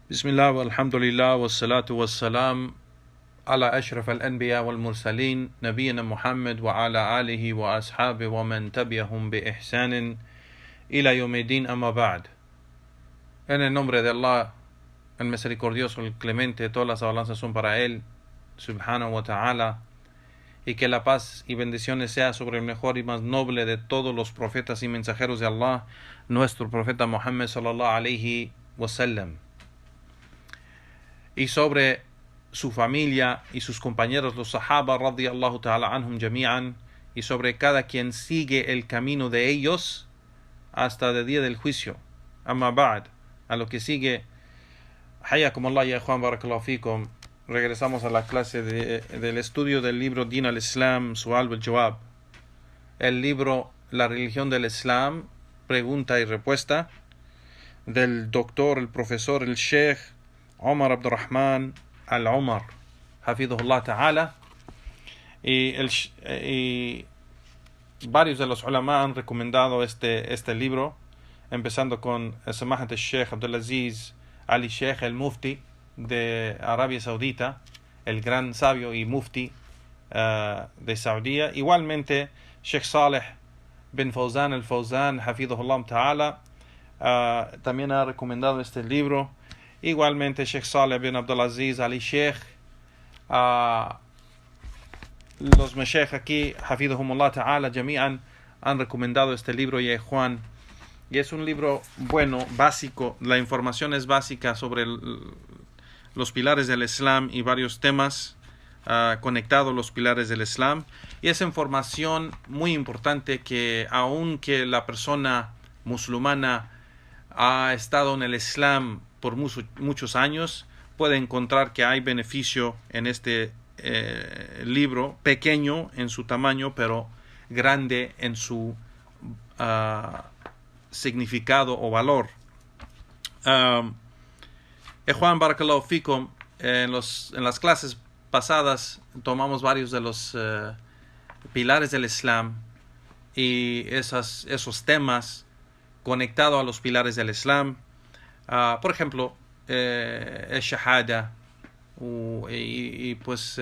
بسم الله والحمد لله والصلاة والسلام على أشرف الأنبياء والمرسلين نبينا محمد وعلى آله وأصحابه ومن تبعهم بإحسان إلى يوم الدين أما بعد. En el nombre de Allah, el misericordioso, el clemente, todas las alabanzas son para Él, subhanahu wa ta'ala, y que la paz y bendiciones sea sobre el mejor y más noble de todos los profetas y mensajeros de Allah, nuestro profeta Muhammad sallallahu alayhi wa sallam, y sobre su familia y sus compañeros, los sahaba radiyallahu ta'ala anhum jami'an, y sobre cada quien sigue el camino de ellos hasta el día del juicio. Amma ba'd, a lo que sigue, hayakum Allah ya Juan, barakallahu fikum. Regresamos a la clase del estudio del libro Din al-Islam, Su'al wal-Jawab, el libro La religión del Islam, pregunta y respuesta, del doctor, el profesor, el Sheikh Omar Abdurrahman Al-Umar, hafidhullah ta'ala. Y varios de los ulama han recomendado este libro, empezando con el Samahat al-Sheikh Abdulaziz Ali Sheikh, el Mufti de Arabia Saudita, el gran sabio y Mufti de Saudía. Igualmente Sheikh Saleh bin Fawzan al-Fawzan, hafidhullah ta'ala, también ha recomendado este libro. Igualmente Sheikh Saleh bin Abdulaziz Ali Sheikh, los Mashaykh aquí, hafidhumullah ta'ala, jami'an, han recomendado este libro, ya Juan. Y es un libro bueno, básico. La información es básica sobre los pilares del Islam y varios temas conectados a los pilares del Islam. Y es información muy importante que, aunque la persona musulmana ha estado en el Islam por muchos años, puede encontrar que hay beneficio en este libro, pequeño en su tamaño, pero grande en su significado o valor. Juan, barakallahu fikum, en las clases pasadas tomamos varios de los pilares del Islam y esos temas conectados a los pilares del Islam. Por ejemplo, el shahada, y pues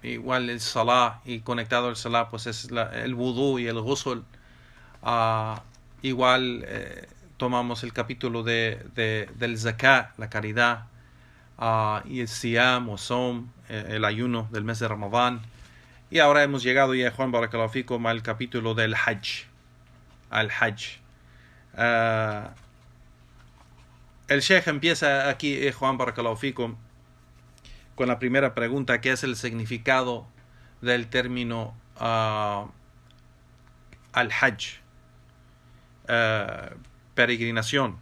igual el salah, y conectado al salah pues es el wudu y el ghusl. Igual tomamos el capítulo del zakat, la caridad, y el siyam o som, el ayuno del mes de Ramadán. Y ahora hemos llegado ya, Juan, barakallahu fikum, al capítulo del hajj, al hajj. El Sheikh empieza aquí, Juan, barakallahu fikum, con la primera pregunta, que es el significado del término al-hajj, peregrinación.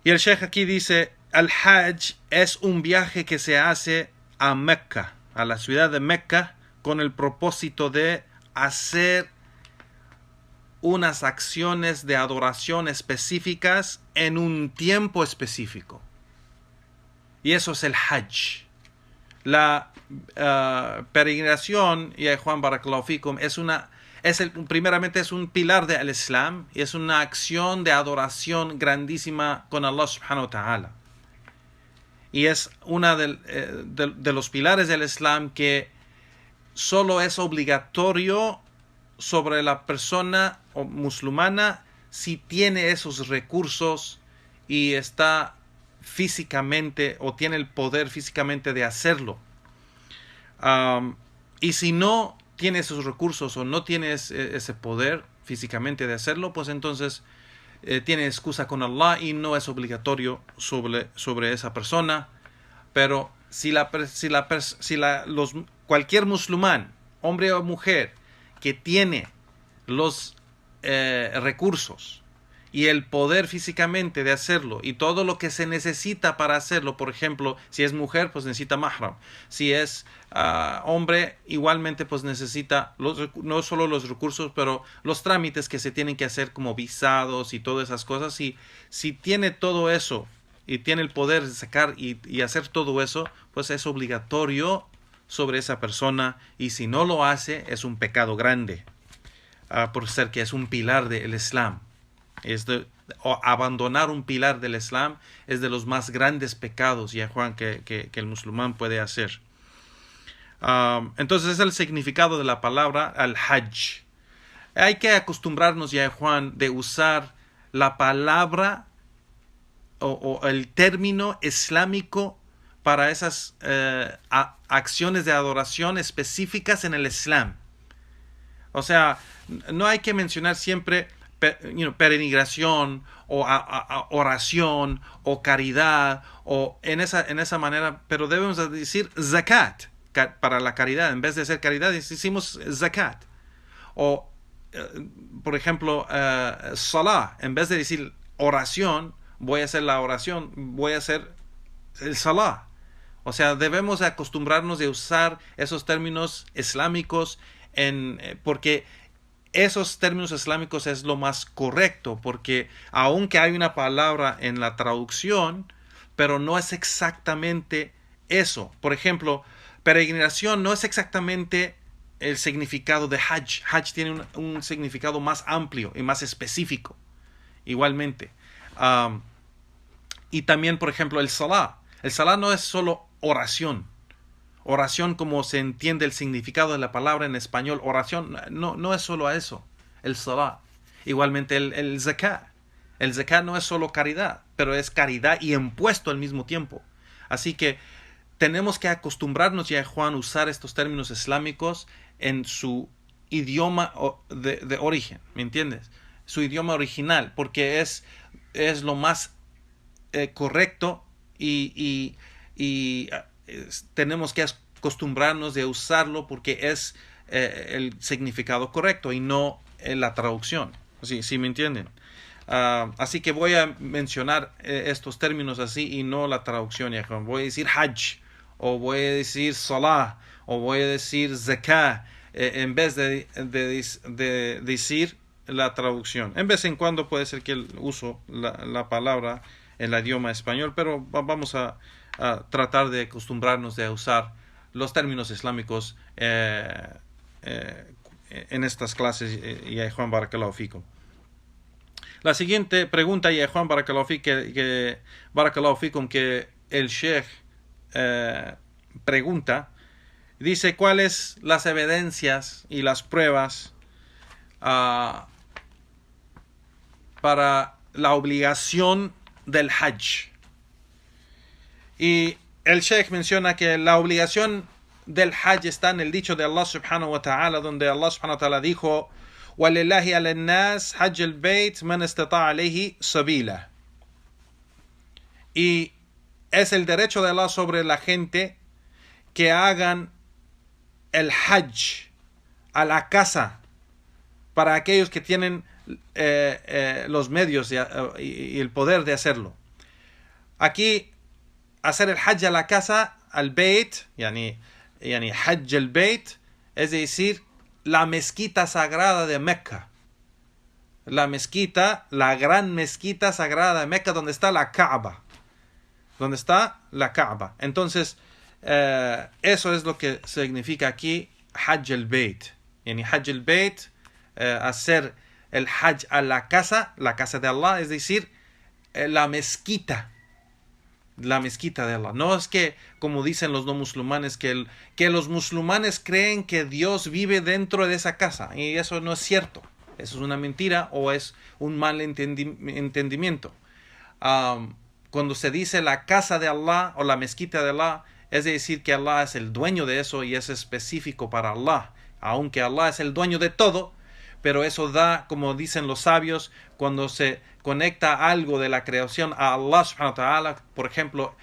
Y el Sheikh aquí dice: al-hajj es un viaje que se hace a Mecca, a la ciudad de Mecca, con el propósito de hacer unas acciones de adoración específicas en un tiempo específico. Y eso es el hajj. La peregrinación, y Juan, barakallahu fikum, primeramente es un pilar del Islam, y es una acción de adoración grandísima con Allah subhanahu wa ta'ala. Y es una de los pilares del Islam que solo es obligatorio sobre la persona musulmana si tiene esos recursos y está físicamente, o tiene el poder físicamente de hacerlo. Y si no tiene esos recursos o no tiene ese poder físicamente de hacerlo, pues entonces tiene excusa con Allah y no es obligatorio sobre esa persona. Pero cualquier musulmán, hombre o mujer, que tiene los recursos y el poder físicamente de hacerlo, y todo lo que se necesita para hacerlo, por ejemplo, si es mujer, pues necesita mahram. Si es hombre, igualmente pues necesita no solo los recursos, pero los trámites que se tienen que hacer, como visados y todas esas cosas. Y si tiene todo eso y tiene el poder de sacar y hacer todo eso, pues es obligatorio sobre esa persona, y si no lo hace es un pecado grande, por ser que es un pilar del Islam. Es o abandonar un pilar del Islam es de los más grandes pecados, ya Juan, que el musulmán puede hacer. Entonces es el significado de la palabra al-Hajj. Hay que acostumbrarnos, ya Juan, de usar la palabra o el término islámico para esas acciones de adoración específicas en el Islam. O sea, no hay que mencionar siempre peregrinación o oración o caridad o en esa manera, pero debemos decir zakat para la caridad. En vez de hacer caridad, decimos zakat. O, por ejemplo, salah. En vez de decir oración, voy a hacer la oración, voy a hacer el salah. O sea, debemos acostumbrarnos a usar esos términos islámicos porque esos términos islámicos es lo más correcto, porque aunque hay una palabra en la traducción, pero no es exactamente eso. Por ejemplo, peregrinación no es exactamente el significado de Hajj. Hajj tiene un significado más amplio y más específico, igualmente. Y también, por ejemplo, el Salah. El Salah no es solo oración. Oración como se entiende el significado de la palabra en español. Oración no es solo eso. El Salah. Igualmente el Zakat. El Zakat no es solo caridad, pero es caridad y impuesto al mismo tiempo. Así que tenemos que acostumbrarnos, ya Juan, a usar estos términos islámicos en su idioma de origen, ¿me entiendes? Su idioma original, porque es lo más correcto y tenemos que acostumbrarnos de usarlo porque es el significado correcto y no la traducción. ¿Sí me entienden? Así que voy a mencionar estos términos así y no la traducción. Ya voy a decir Hajj, o voy a decir Salah, o voy a decir Zakah, en vez de decir la traducción. En vez en cuando puede ser que uso la palabra en el idioma español, pero vamos a tratar de acostumbrarnos a usar los términos islámicos en estas clases. Y Juan, barakallahu fikum. La siguiente pregunta, y Juan, barakallahu fikum, que el Sheikh pregunta, dice: ¿cuáles las evidencias y las pruebas para la obligación del Hajj? Y el Sheikh menciona que la obligación del Hajj está en el dicho de Allah subhanahu wa ta'ala, donde Allah subhanahu wa ta'ala dijo: وَلِلَّهِ عَلَى النَّاسِ حَجَّ الْبَيْتِ مَنْ اسْتَطَاعَ عَلَيْهِ سَبِيلًا. Y es el derecho de Allah sobre la gente que hagan el Hajj a la casa para aquellos que tienen los medios y el poder de hacerlo. Aquí, hacer el Hajj a la casa, al Beit, yani Hajj al Beit, es decir, la mezquita sagrada de Mecca. La mezquita, la gran mezquita sagrada de Mecca, donde está la Kaaba. Donde está la Kaaba. Entonces, eso es lo que significa aquí Hajj al Beit. Yani Hajj al Beit, hacer el Hajj a la casa de Allah, es decir, la mezquita de Allah. No es que, como dicen los no musulmanes, que los musulmanes creen que Dios vive dentro de esa casa, y eso no es cierto. Eso es una mentira o es un mal entendimiento. Cuando se dice la casa de Allah o la mezquita de Allah, es decir que Allah es el dueño de eso y es específico para Allah, aunque Allah es el dueño de todo. Pero eso da, como dicen los sabios, cuando se conecta algo de la creación a Allah subhanahu wa ta'ala, por ejemplo,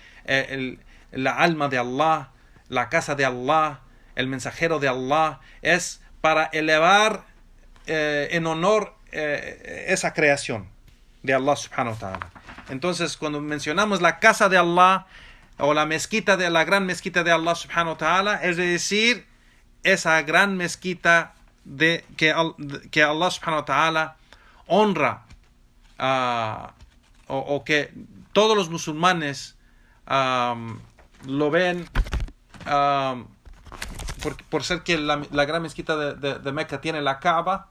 la alma de Allah, la casa de Allah, el mensajero de Allah, es para elevar en honor esa creación de Allah subhanahu wa ta'ala. Entonces, cuando mencionamos la casa de Allah o la gran mezquita de Allah subhanahu wa ta'ala, es decir, esa gran mezquita que Allah subhanahu wa ta'ala honra, o que todos los musulmanes lo ven, por ser que la gran mezquita de Mecca tiene la Kaaba,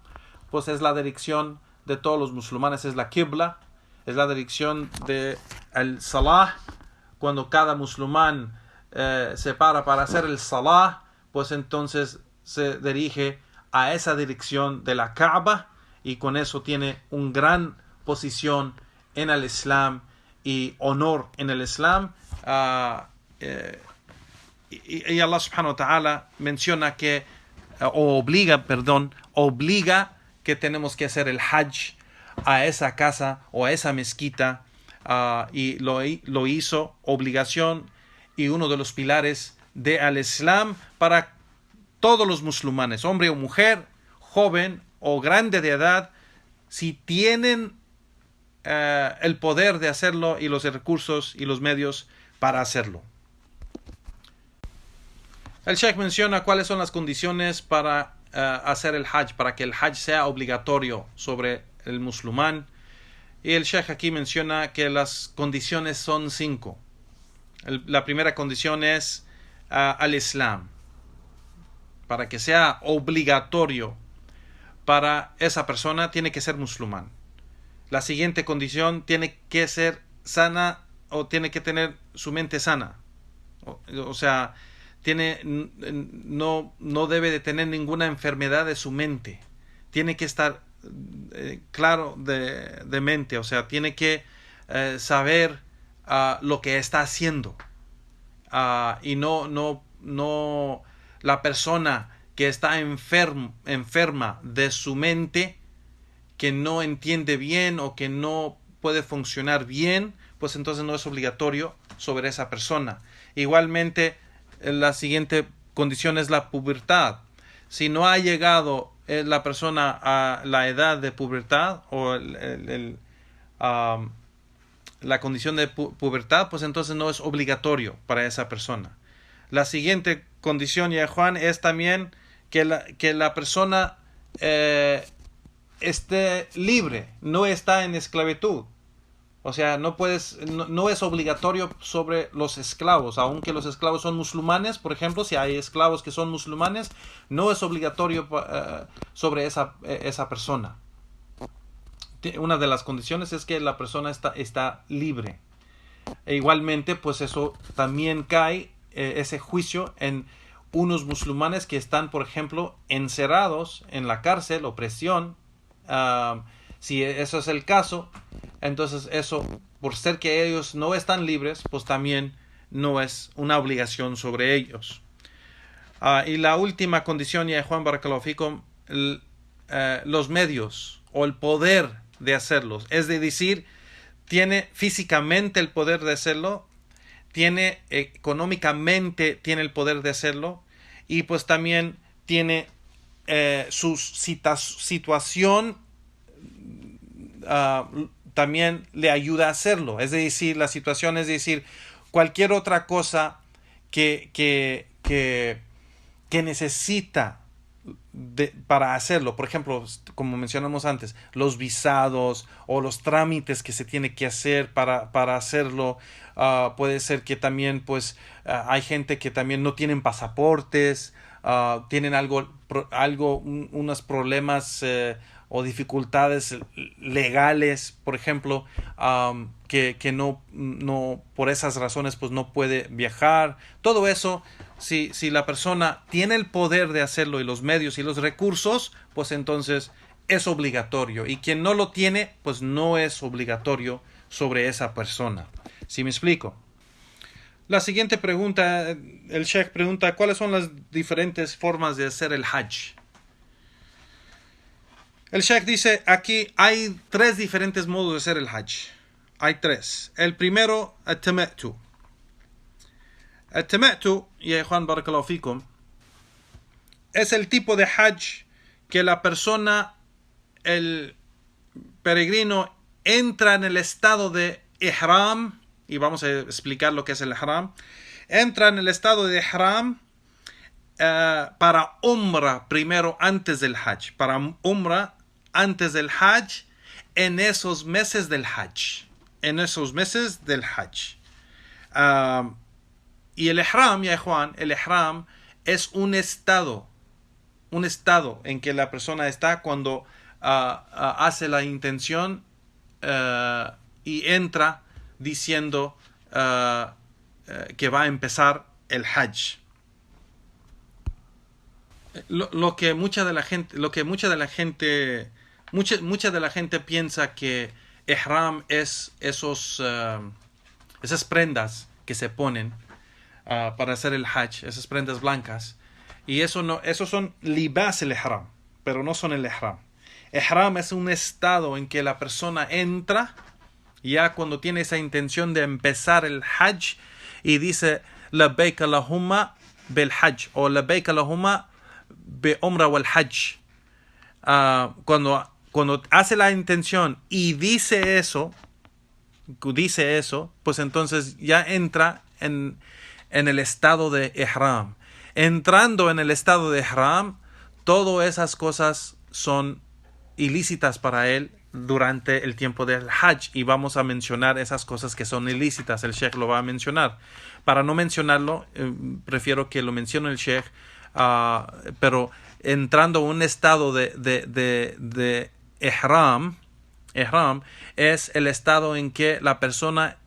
pues es la dirección de todos los musulmanes, es la Qibla. es la dirección de el salah. Cuando cada musulmán se para hacer el salah, pues entonces se dirige a esa dirección de la Kaaba, y con eso tiene una gran posición en el Islam y honor en el Islam. Y Allah subhanahu wa ta'ala menciona que obliga que tenemos que hacer el hajj a esa casa o a esa mezquita, y lo hizo obligación y uno de los pilares del Islam para todos los musulmanes, hombre o mujer, joven o grande de edad, si tienen el poder de hacerlo y los recursos y los medios para hacerlo. El Sheikh menciona cuáles son las condiciones para hacer el hajj, para que el hajj sea obligatorio sobre el musulmán. Y el Sheikh aquí menciona que las condiciones son 5. La primera condición es al Islam. Para que sea obligatorio para esa persona, tiene que ser musulmán. La siguiente condición, tiene que ser sana, o tiene que tener su mente sana. O sea, no debe de tener ninguna enfermedad de su mente. Tiene que estar claro de mente. O sea, tiene que saber lo que está haciendo. Y no la persona que está enferma de su mente, que no entiende bien o que no puede funcionar bien, pues entonces no es obligatorio sobre esa persona. Igualmente, la siguiente condición es la pubertad. Si no ha llegado la persona a la edad de pubertad o la condición de pubertad, pues entonces no es obligatorio para esa persona. La siguiente condición, ya Juan, es también que la persona esté libre, no está en esclavitud. O sea, no es obligatorio sobre los esclavos, aunque los esclavos son musulmanes. Por ejemplo, si hay esclavos que son musulmanes, no es obligatorio sobre esa persona. Una de las condiciones es que la persona está libre. E igualmente, pues eso también cae, ese juicio, en unos musulmanes que están, por ejemplo, encerrados en la cárcel o prisión. Si eso es el caso, entonces eso, por ser que ellos no están libres, pues también no es una obligación sobre ellos. Y la última condición, ya Juan Barakallahu Fikum, los medios o el poder de hacerlos. Es decir, tiene físicamente el poder de hacerlo, tiene económicamente tiene el poder de hacerlo, y pues también tiene su situación también le ayuda a hacerlo. Es decir, la situación, es decir, cualquier otra cosa que necesita para hacerlo. Por ejemplo, como mencionamos antes, los visados o los trámites que se tiene que hacer para hacerlo. Puede ser que también pues hay gente que también no tienen pasaportes, tienen unos problemas o dificultades legales, por ejemplo, que no por esas razones pues no puede viajar. Todo eso, si la persona tiene el poder de hacerlo y los medios y los recursos, pues entonces es obligatorio, y quien no lo tiene, pues no es obligatorio sobre esa persona. ¿Sí me explico? La siguiente pregunta, el Sheikh pregunta, ¿cuáles son las diferentes formas de hacer el Hajj? El Sheikh dice, aquí hay 3 diferentes modos de hacer el Hajj. Hay 3. El primero, el-tamattu. El-tamattu, ya Juan Barakallahu Fikum, es el tipo de Hajj que la persona, el peregrino, entra en el estado de ihram, y vamos a explicar lo que es el ihram. Entra en el estado de ihram para umrah primero antes del Hajj. Para umrah antes del Hajj, en esos meses del Hajj. Y el ihram, ya Juan, el ihram es un estado en que la persona está cuando hace la intención y entra diciendo que va a empezar el Hajj. Mucha de la gente piensa que ihram es esas prendas que se ponen para hacer el Hajj, esas prendas blancas, y esos son libas el ihram, pero no son el ihram. Ihram es un estado en que la persona entra ya cuando tiene esa intención de empezar el Hajj y dice labbaik Allahumma bil Hajj o labbaik Allahumma bi Umrah wal Hajj. Cuando hace la intención y dice eso, pues entonces ya entra en el estado de ihram. Entrando en el estado de ihram, todas esas cosas son ilícitas para él durante el tiempo del Hajj, y vamos a mencionar esas cosas que son ilícitas. El Sheikh lo va a mencionar. Para no mencionarlo, prefiero que lo mencione el Sheikh, pero entrando en un estado de ihram es el estado en que la persona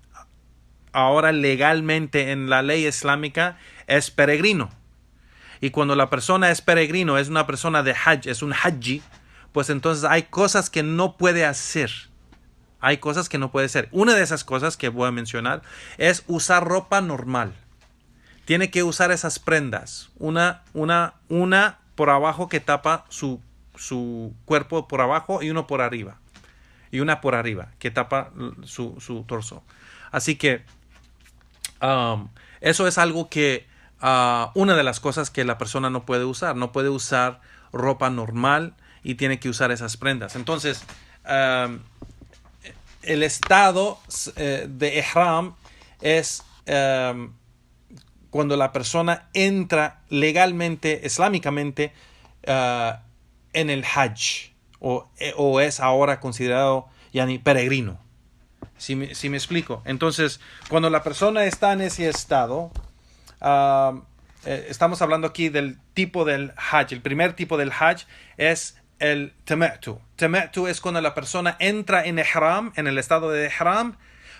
ahora legalmente en la ley islámica es peregrino. Y cuando la persona es peregrino, es una persona de Hajj, es un Hajji, pues entonces hay cosas que no puede hacer. Hay cosas que no puede hacer. Una de esas cosas que voy a mencionar es usar ropa normal. Tiene que usar esas prendas. Una por abajo que tapa su cuerpo por abajo y uno por arriba. Y una por arriba que tapa su torso. Así que eso es algo que una de las cosas que la persona no puede usar. No puede usar ropa normal y tiene que usar esas prendas. Entonces, el estado de ihram es cuando la persona entra legalmente, islámicamente, en el Hajj, o es ahora considerado peregrino. Si me explico. Entonces, cuando la persona está en ese estado, estamos hablando aquí del tipo del Hajj. El primer tipo del Hajj es el tamattu. Tamattu es cuando la persona entra en ihram, en el estado de ihram,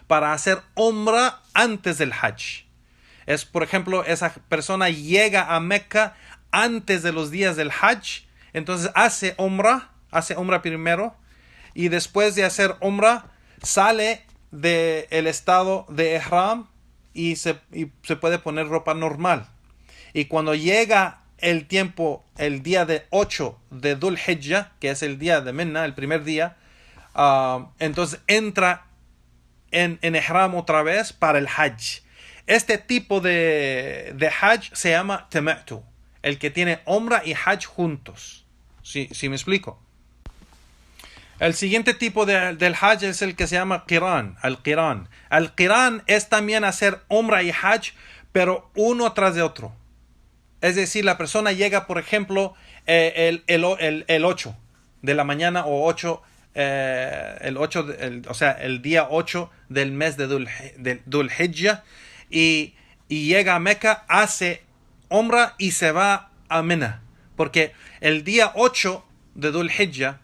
para hacer umrah antes del Hajj. Es, por ejemplo, esa persona llega a Mecca antes de los días del Hajj, entonces hace umrah primero, y después de hacer umrah sale del estado de ihram y se puede poner ropa normal. Y cuando llega el día de 8 de Dhul Hijjah, que es el día de Mina, el primer día, entonces entra en ihram otra vez para el Hajj. Este tipo de Hajj se llama tamattu, el que tiene umrah y Hajj juntos. ¿Sí me explico? El siguiente tipo del Hajj es el que se llama Qiran, al-Qiran. Al-Qiran es también hacer umrah y Hajj, pero uno tras de otro. Es decir, la persona llega, por ejemplo, el 8 de la mañana o 8, el día 8 del mes de Dhul Hijjah, y llega a Meca, hace umrah y se va a Mina. Porque el día 8 de Dhul Hijjah,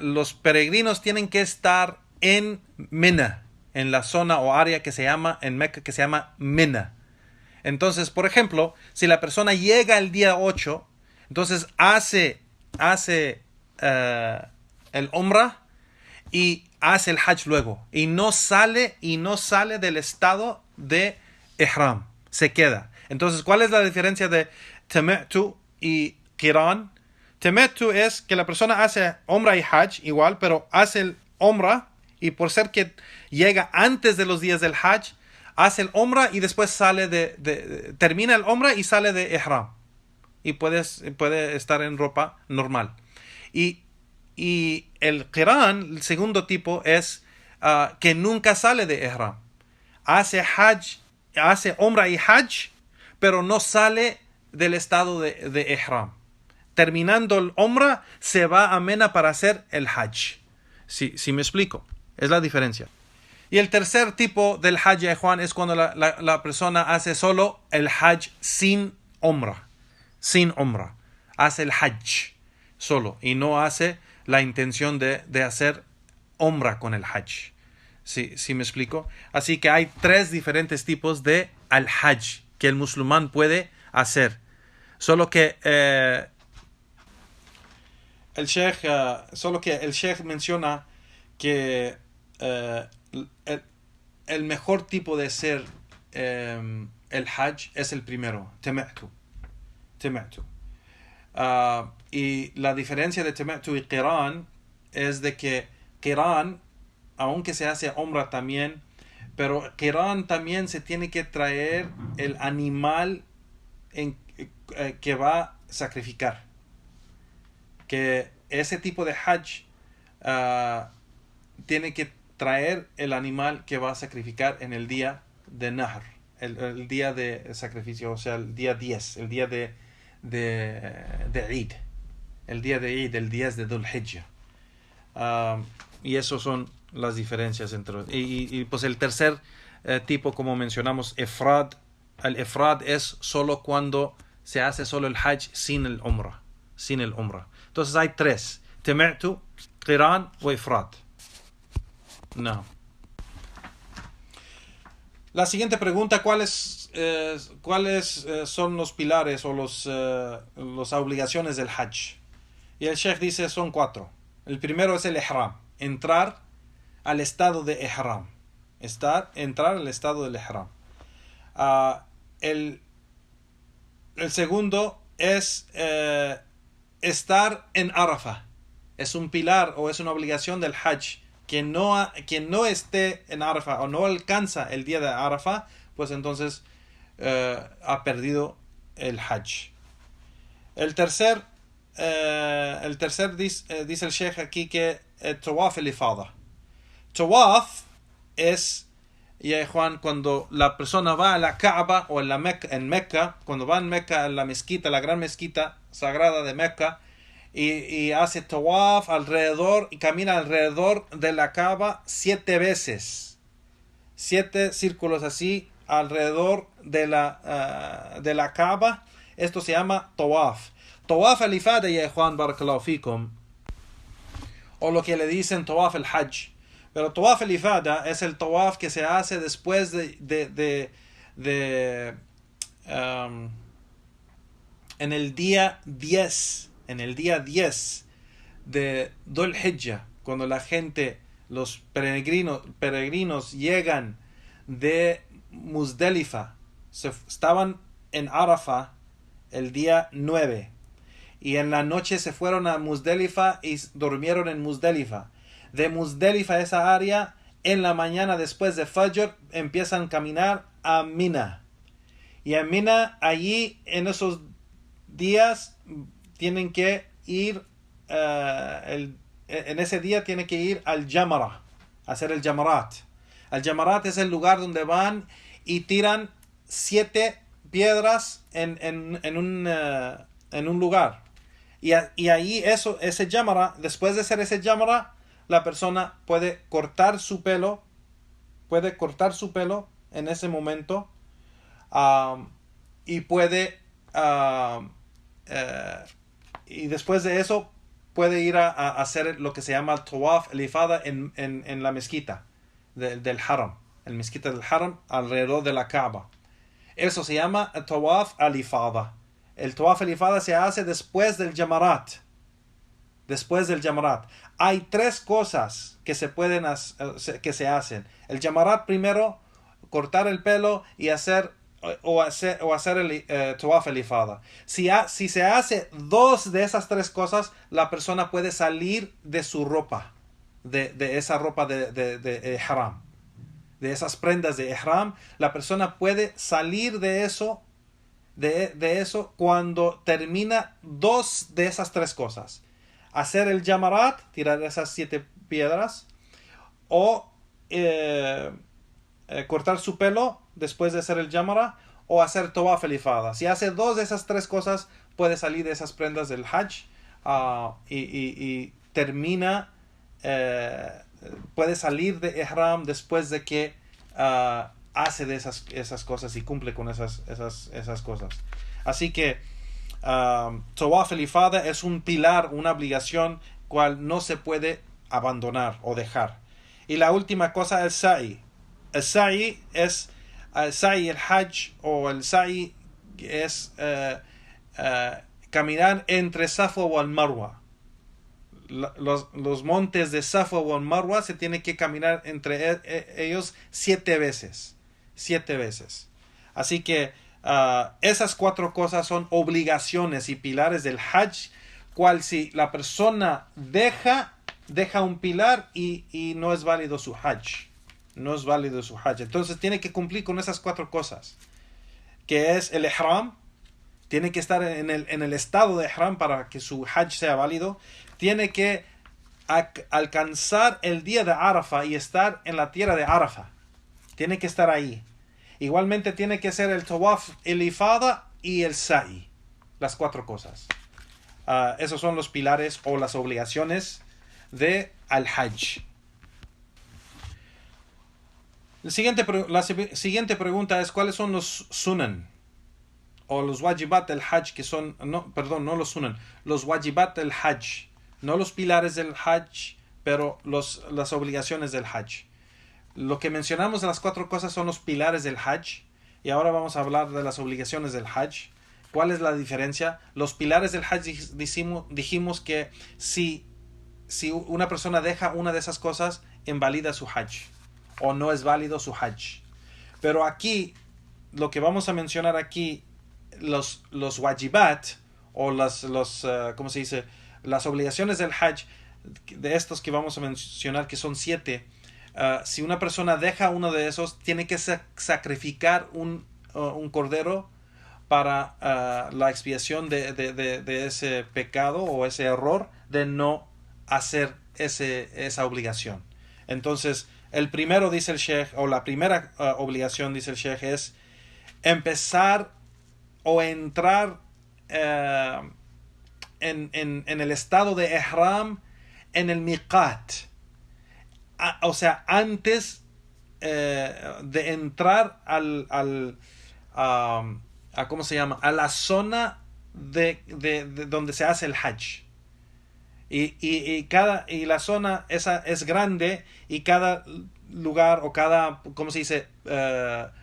los peregrinos tienen que estar en Mina, en la zona o área que se llama, en Meca, que se llama Mina. Entonces, por ejemplo, si la persona llega el día 8, entonces hace el umrah y hace el Hajj luego. Y no sale del estado de ihram. Se queda. Entonces, ¿cuál es la diferencia de tamattu y qiran? Tamattu es que la persona hace umrah y Hajj igual, pero hace el umrah y por ser que llega antes de los días del Hajj, hace el umrah y después termina el umrah y sale de ihram. Y puede estar en ropa normal. Y el qiran, el segundo tipo, es que nunca sale de ihram. Hace umrah y Hajj, pero no sale del estado de ihram. Terminando el umrah, se va a Mena para hacer el Hajj. Si me explico, es la diferencia. Y el tercer tipo del Hajj, Juan, es cuando la persona hace solo el Hajj sin umrah. Sin umrah. Hace el Hajj solo y no hace la intención de hacer umrah con el Hajj. Sí me explico. Así que hay 3 diferentes tipos de al-hajj que el musulmán puede hacer. Solo que el sheikh menciona que el, el mejor tipo de hacer el hajj es el primero, tamattu. Y la diferencia de tamattu y qiran es de que qiran, aunque se hace umrah también, pero qiran también se tiene que traer el animal que va a sacrificar. Que ese tipo de hajj tiene que traer el animal que va a sacrificar en el día de Nahr, el día de sacrificio, o sea, el día 10, el día de Eid, el día de Eid, el 10 de Dhul Hijjah. Y esos son las diferencias entre... Y pues el tercer tipo, como mencionamos, ifrad. El ifrad es solo cuando se hace solo el hajj sin el umrah. Entonces hay 3: tamattu, qiran o ifrad. No. La siguiente pregunta: ¿cuáles son los pilares o las obligaciones del hajj? Y el sheikh dice son 4. El primero es el ihram, entrar al estado de ihram. Entrar al estado del ihram. El segundo es estar en Arafah. Es un pilar o es una obligación del hajj. Quien no esté en Arafah o no alcanza el día de Arafah, pues entonces ha perdido el hajj. El tercer dice el sheikh aquí que tawaf el ifada. Tawaf es, ya Juan, cuando la persona va a la Kaaba o en Mecca, cuando va en Mecca a la mezquita, la gran mezquita sagrada de Mecca, y hace tawaf alrededor y camina alrededor de la Kaaba 7 veces. 7 círculos así alrededor de la Kaaba. Esto se llama tawaf. Tawaf al-ifada, ya Juan, barakallahu fikum, o lo que le dicen tawaf al-hajj. Pero tawaf al-ifada es el tawaf que se hace después en el día 10. En el día 10 de Dhul Hijjah, cuando los peregrinos llegan de Muzdalifa, estaban en Arafah el día 9, y en la noche se fueron a Muzdalifa y durmieron en Muzdalifa. De Muzdalifa, esa área, en la mañana después de Fajr, empiezan a caminar a Mina. Y a Mina, allí en esos días, tienen que ir, en ese día tienen que ir al Jamara, a hacer el Jamarat. El Jamarat es el lugar donde van y tiran 7 piedras en un lugar. Y ahí ese Jamara, después de hacer ese Jamara, la persona puede cortar su pelo en ese momento, y puede y después de eso puede ir a hacer lo que se llama el tawaf al-ifada en la mezquita del haram, el mezquita del haram alrededor de la Kaaba. Eso se llama el tawaf al-ifada. El tawaf al-ifada se hace después del jamarat. Hay 3 cosas que se hacen. El jamarat primero, cortar el pelo y hacer el tawaf al-ifada. Si se hace 2 de esas 3 cosas, la persona puede salir de su ropa, de esa ropa de ihram, de esas prendas de ihram. La persona puede salir de eso cuando termina 2 de esas 3 cosas: hacer el jamarat, tirar esas 7 piedras, o cortar su pelo después de hacer el jamara, o hacer tawaf al-ifada. Si hace 2 de esas 3 cosas, puede salir de esas prendas del hajj, y termina, puede salir de ihram después de que hace de esas cosas y cumple con esas cosas. Así que tawaf al-ifada es un pilar, una obligación cual no se puede abandonar o dejar. Y la última cosa es sa'i. El sa'i es el sa'i, el hajj o el sa'i es caminar entre Safa o el Marwa. Los montes de Safa o el Marwa se tiene que caminar entre ellos 7 veces. 7 veces. Así que esas 4 cosas son obligaciones y pilares del hajj, cual si la persona deja un pilar y no es válido su hajj. No es válido su hajj. Entonces tiene que cumplir con esas 4 cosas, que es el ihram. Tiene que estar en el estado de ihram para que su hajj sea válido. Tiene que alcanzar el día de Arafah y estar en la tierra de Arafah. Tiene que estar ahí. Igualmente tiene que ser el tawaf, el ifada y el sa'i. Las 4 cosas. Esos son los pilares o las obligaciones de al hajj. La siguiente pregunta es: ¿cuáles son los sunan o los wajibat del hajj? Que son, no los sunan, los wajibat del hajj, no los pilares del hajj, pero las obligaciones del hajj. Lo que mencionamos de las 4 cosas son los pilares del hajj, y ahora vamos a hablar de las obligaciones del hajj. ¿Cuál es la diferencia? Los pilares del hajj dijimos que si una persona deja una de esas cosas, invalida su hajj o no es válido su hajj. Pero aquí, lo que vamos a mencionar aquí, los wajibat o ¿cómo se dice? Las obligaciones del hajj, de estos que vamos a mencionar, que son 7. Si una persona deja uno de esos, tiene que sacrificar un cordero para la expiación de ese pecado o ese error de no hacer esa obligación. Entonces, el primero, dice el Sheikh, o la primera obligación, dice el Sheikh, es empezar o entrar en el estado de ihram en el miqat. O sea, antes de entrar ¿cómo se llama? A la zona de donde se hace el hajj. Y la zona esa es grande, y cada lugar o cada, ¿cómo se dice?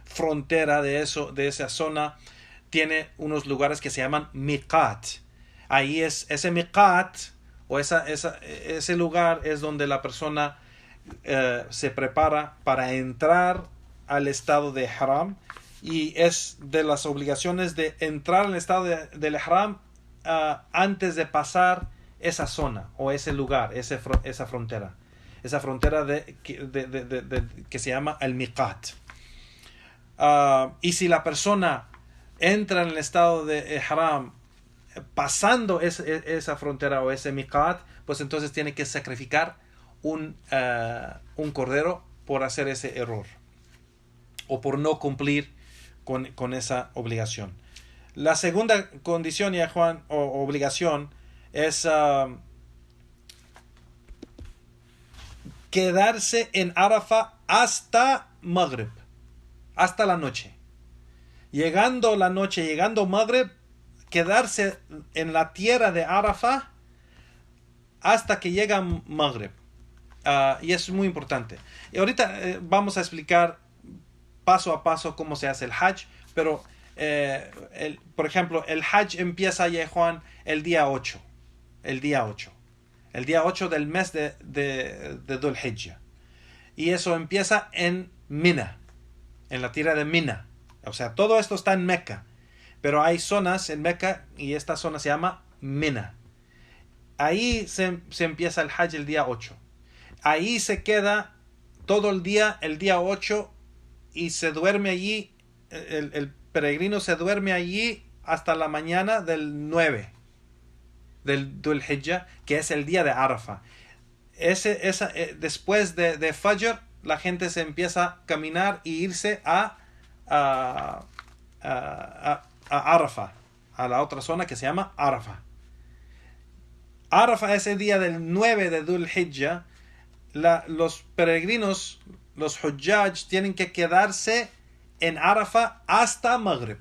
Frontera de esa zona tiene unos lugares que se llaman miqat. Ahí es ese miqat o ese lugar es donde la persona se prepara para entrar al estado de ihram, y es de las obligaciones de entrar al estado del ihram antes de pasar esa zona o ese lugar, esa frontera que se llama el miqat. Y si la persona entra en el estado de ihram pasando esa frontera o ese miqat, pues entonces tiene que sacrificar un cordero por hacer ese error o por no cumplir con esa obligación. La segunda condición, ya Juan, o obligación, es quedarse en Arafah hasta Maghrib, hasta la noche. Llegando Maghrib, quedarse en la tierra de Arafah hasta que llega Maghrib. Y es muy importante. Y ahorita vamos a explicar paso a paso cómo se hace el hajj, pero por ejemplo, el hajj empieza ya, Juan, el día 8. El día 8 del mes de Dhul Hijjah. Y eso empieza en Mina, en la tierra de Mina. O sea, todo esto está en Meca, pero hay zonas en Meca y esta zona se llama Mina. Ahí se empieza el hajj el día 8. Ahí se queda todo el día 8, y se duerme allí, el peregrino se duerme allí hasta la mañana del 9 del Dhul Hijjah, que es el día de Arafah. Después de Fajr, la gente se empieza a caminar y irse a Arafah, a la otra zona que se llama Arafah. Arafah es el día del 9 de Dhul Hijjah. Los peregrinos, los hujjaj, tienen que quedarse en Arafah hasta Maghrib.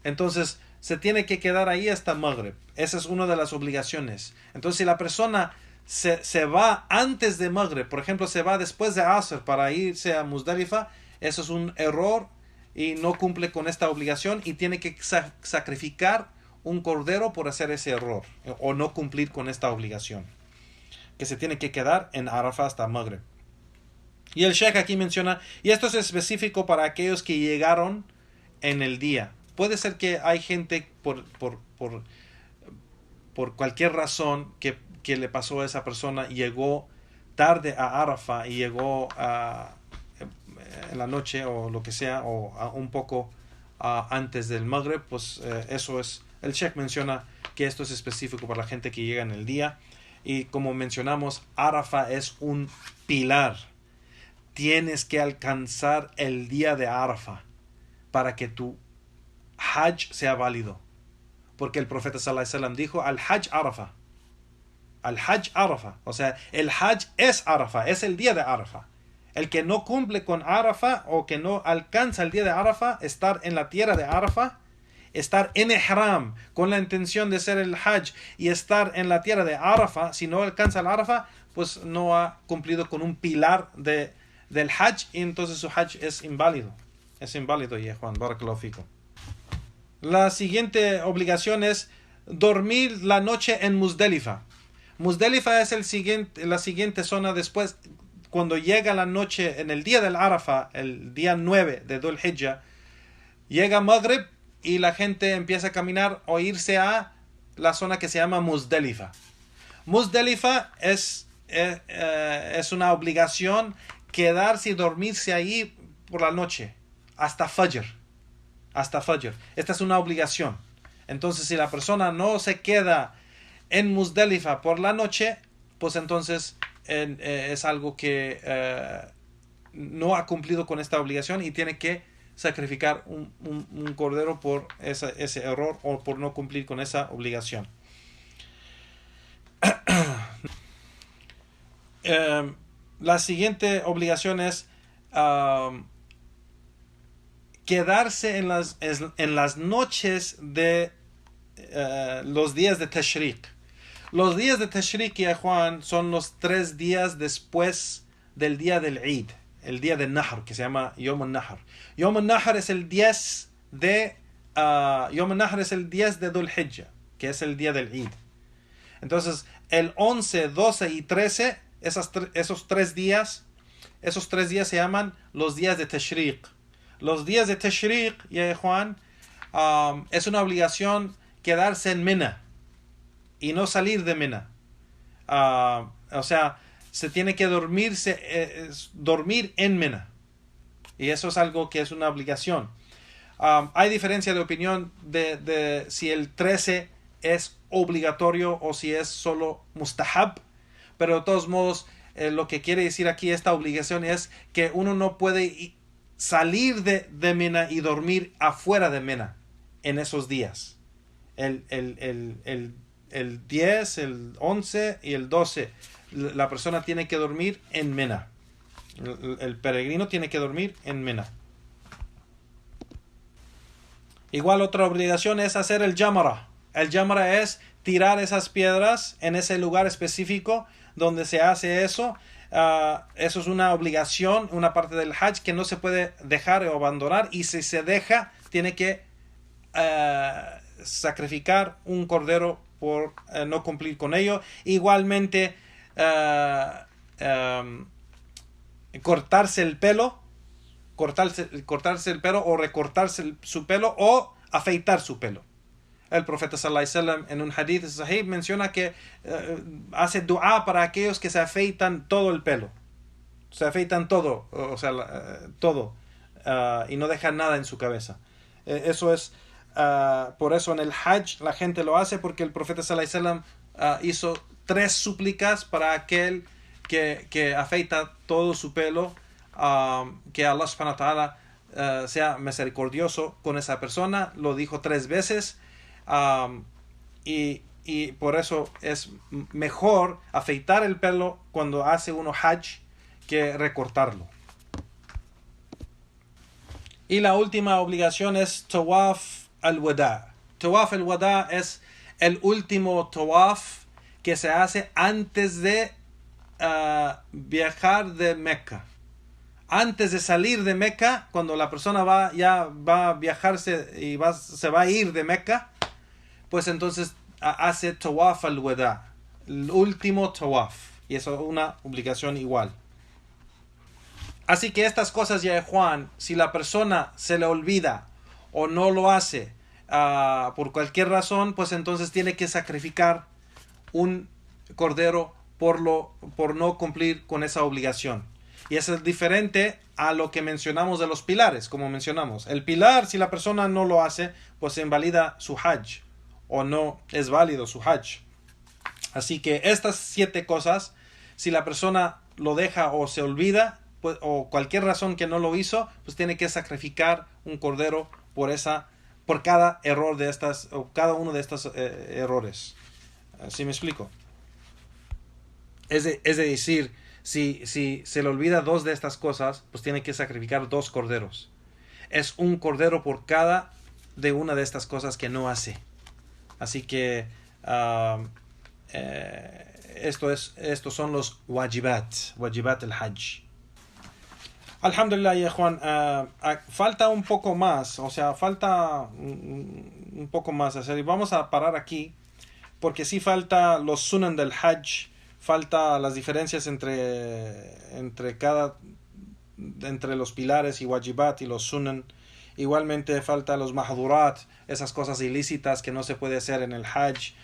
Entonces, se tiene que quedar ahí hasta Maghrib. Esa es una de las obligaciones. Entonces, si la persona se va antes de Maghrib, por ejemplo, se va después de Asr para irse a Muzdalifa, eso es un error y no cumple con esta obligación y tiene que sacrificar un cordero por hacer ese error o no cumplir con esta obligación, que se tiene que quedar en Arafat hasta Maghrib. Y el Sheikh aquí menciona, y esto es específico para aquellos que llegaron en el día. Puede ser que hay gente por cualquier razón que le pasó a esa persona, llegó tarde a Arafat y llegó en la noche o lo que sea, o un poco antes del Maghrib, pues eso es, el Sheikh menciona que esto es específico para la gente que llega en el día. Y como mencionamos, Arafat es un pilar. Tienes que alcanzar el día de Arafat para que tu Hajj sea válido. Porque el profeta sallallahu alaihi wasallam dijo, al Hajj Arafat. Al Hajj Arafat. O sea, el Hajj es Arafat, es el día de Arafat. El que no cumple con Arafat o que no alcanza el día de Arafat, estar en la tierra de Arafat, estar en Ihram con la intención de hacer el Hajj y estar en la tierra de Arafat, si no alcanza el Arafat, pues no ha cumplido con un pilar del Hajj y entonces su Hajj es inválido. Es inválido, ya Juan, barakallahu fikum. La siguiente obligación es dormir la noche en Muzdalifa. Muzdalifa es la siguiente zona después, cuando llega la noche en el día del Arafat, el día 9 de Dhul Hijjah, llega Maghrib y la gente empieza a caminar o irse a la zona que se llama Muzdalifa. Muzdalifa es una obligación quedarse y dormirse ahí por la noche hasta Fajr. Hasta Fajr. Esta es una obligación. Entonces, si la persona no se queda en Muzdalifa por la noche, pues entonces es algo que no ha cumplido con esta obligación y tiene que sacrificar un cordero por ese error o por no cumplir con esa obligación. La siguiente obligación es quedarse en las noches de los días de Tashriq. Los días de Tashriq, ya Juan, son los 3 días después del día del Eid, el día del Nahr, que se llama Yom al-Nahr. Yom al-Nahr es el 10 de Dhul Hijjah, que es el día del Eid. Entonces, el 11, 12 y 13, esos 3 días se llaman los días de Tashriq. Los días de Tashriq, ya Juan, es una obligación quedarse en Mina y no salir de Mina. O sea, se tiene que dormir en Mina. Y eso es algo que es una obligación. Hay diferencia de opinión de si el 13 es obligatorio o si es solo mustahab. Pero de todos modos, lo que quiere decir aquí esta obligación es que uno no puede salir de Mina y dormir afuera de Mina en esos días. El 10, el 11 y el 12, la persona tiene que dormir en Mina. El peregrino tiene que dormir en Mina. Igual otra obligación es hacer el Jamara. El Jamara es tirar esas piedras en ese lugar específico donde se hace eso. Eso es una obligación, una parte del Hajj que no se puede dejar o abandonar, y si se deja, tiene que sacrificar un cordero por no cumplir con ello. Igualmente, cortarse el pelo o recortarse su pelo o afeitar su pelo. El profeta sallallahu alaihi wasallam en un hadith sahih menciona que hace dua para aquellos que se afeitan todo el pelo. Se afeitan todo, o sea, todo, y no dejan nada en su cabeza. Eso es, por eso en el Hajj la gente lo hace, porque el profeta sallallahu alaihi wasallam hizo 3 súplicas para aquel que afeita todo su pelo, que Allah subhanahu wa ta'ala sea misericordioso con esa persona. Lo dijo 3 veces. Y por eso es mejor afeitar el pelo cuando hace uno Hajj que recortarlo. Y la última obligación es Tawaf al-Wada. Tawaf al-Wada es el último Tawaf que se hace antes de viajar de Meca. Antes de salir de Meca, cuando la persona ya va a viajarse y se va a ir de Meca, pues entonces hace tawaf al-wada, el último tawaf, y eso es una obligación igual. Así que estas cosas, ya Juan, si la persona se le olvida o no lo hace por cualquier razón, pues entonces tiene que sacrificar un cordero por no cumplir con esa obligación. Y eso es diferente a lo que mencionamos de los pilares, como mencionamos. El pilar, si la persona no lo hace, pues se invalida su hajj, o no es válido su hajj. Así que estas 7 cosas, si la persona lo deja o se olvida, pues, o cualquier razón que no lo hizo, pues tiene que sacrificar un cordero por cada error de estas, o cada uno de estos errores. ¿Sí me explico? Es decir, si se le olvida 2 de estas cosas, pues tiene que sacrificar 2 corderos. Es un cordero por cada de una de estas cosas que no hace. Así que estos son los wajibat al-hajj. Alhamdulillah, ya Juan, falta un poco más, o sea, falta un poco más hacer. Y vamos a parar aquí, porque sí falta los sunan del hajj, falta las diferencias entre los pilares y wajibat y los sunan. Igualmente falta los mahdurat, esas cosas ilícitas que no se puede hacer en el hajj,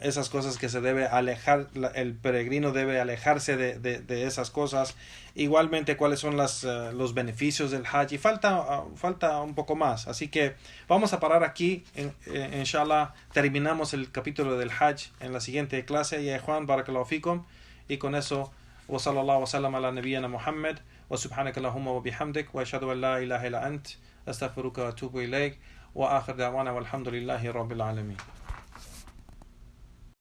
esas cosas que se debe alejar, el peregrino debe alejarse de esas cosas. Igualmente cuáles son los beneficios del hajj, y falta un poco más. Así que vamos a parar aquí. Inshallah terminamos el capítulo del hajj en la siguiente clase. Ya Juan, barakallahu fikum, y con eso wa sallallahu wa sallam ala nabiyyina Muhammad wa subhanaka allahumma wa bihamdik wa ashhadu an la ilaha illa ant astaghfiruka wa atubu ilayk wa akhir da'wana walhamdulillahi rabbil alamin.